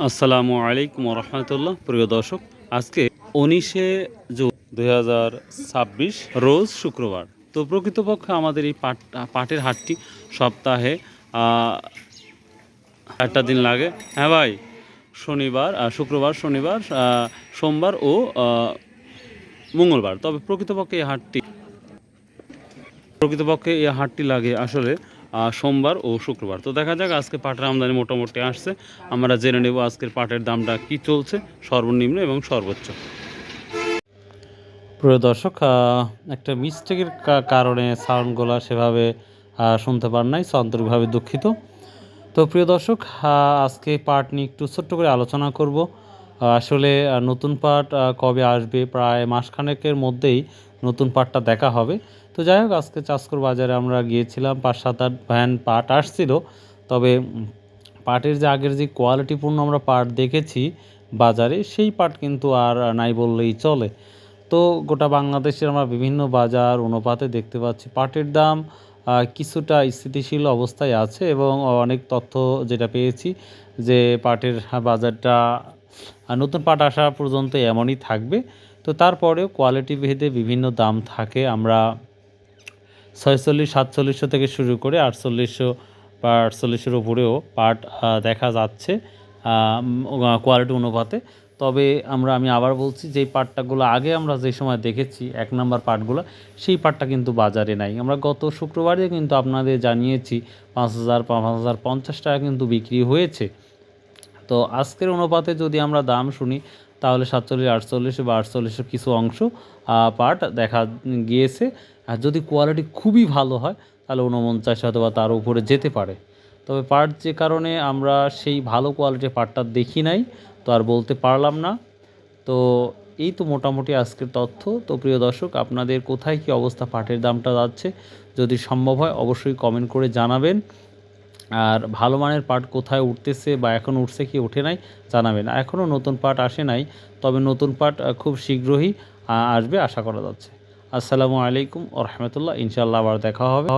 আসসালামু আলাইকুম রহমতুল্লাহ। প্রিয় দর্শক, আজকে 19শে জুন 2026 রোজ শুক্রবার। তো প্রকৃতপক্ষে আমাদের এই পাটের হাটটি সপ্তাহে একটা দিন লাগে। হ্যাঁ ভাই, শনিবার, শুক্রবার, শনিবার, সোমবার ও মঙ্গলবার। তবে প্রকৃতপক্ষে এই হাটটি লাগে আসলে সোমবার ও শুক্রবার। তো দেখা যাক, আজকে পাটের আমদানি মোটামুটি আসছে। আমরা জেনে নেব আজকের পাটের দামটা কি চলছে, সর্বনিম্ন এবং সর্বোচ্চ। প্রিয় দর্শক, একটা মিস্টেকের কারণে সাউন্ডগুলো সেভাবে শুনতে পার নাই, আন্তরিকভাবে দুঃখিত। তো প্রিয় দর্শক, আজকে পাট নিয়ে একটু ছোট্ট করে আলোচনা করব। আসলে নতুন পাট কবে আসবে, প্রায় মাসখানেকের মধ্যেই নতুন পাটটা দেখা হবে। তো যাই হোক, আজকে চাষকর বাজারে আমরা গিয়েছিলাম, 5-7-8 ভ্যান পাট আসছিল। তবে পাটের যে আগের যে কোয়ালিটিপূর্ণ আমরা পাট দেখেছি বাজারে, সেই পাট কিন্তু আর নাই বললেই চলে। তো গোটা বাংলাদেশের আমরা বিভিন্ন বাজার অনুপাতে দেখতে পাচ্ছি পাটের দাম কিছুটা স্থিতিশীল অবস্থায় আছে, এবং অনেক তথ্য যেটা পেয়েছি যে পাটের বাজারটা নতুন পাট আসা পর্যন্ত এমনই থাকবে। তো তারপরেও কোয়ালিটি ভেদে বিভিন্ন দাম থাকে। আমরা 46-4700 থেকে শুরু করে 4800 বা 4800-এর উপরেও পাট দেখা যাচ্ছে কোয়ালিটি অনুপাতে। তবে আমি আবার বলছি, যেই পাটটাগুলো আগে আমরা যে সময় দেখেছি 1 নম্বর পাটগুলো, সেই পাটটা কিন্তু বাজারে নাই। আমরা গত শুক্রবারে কিন্তু আপনাদের জানিয়েছি 5050 টাকা কিন্তু বিক্রি হয়েছে। তো আজকের অনুপাতে যদি আমরা দাম শুনি, তাহলে 47-48 বা 48 কিছু অংশ পাট দেখা গিয়েছে। আর যদি কোয়ালিটি খুবই ভালো হয়, তাহলে 49 হয়তো বা তার উপরে যেতে পারে। তবে পাট যে কারণে আমরা সেই ভালো কোয়ালিটির পাটটা দেখি নাই, তো আর বলতে পারলাম না। তো এই তো মোটামুটি আজকের তথ্য। তো প্রিয় দর্শক, আপনাদের কোথায় কী অবস্থা, পাটের দামটা যাচ্ছে, যদি সম্ভব হয় অবশ্যই কমেন্ট করে জানাবেন। আর ভালো মানের পাট কোথায় উঠতেছে বা এখন উঠছে কি ওঠে নাই জানাবেন। এখনও নতুন পাট আসে নাই, তবে নতুন পাট খুব শীঘ্রই আসবে আশা করা যাচ্ছে। আসসালামু আলাইকুম ওয়া রাহমাতুল্লাহ। ইনশাআল্লাহ আবার দেখা হবে।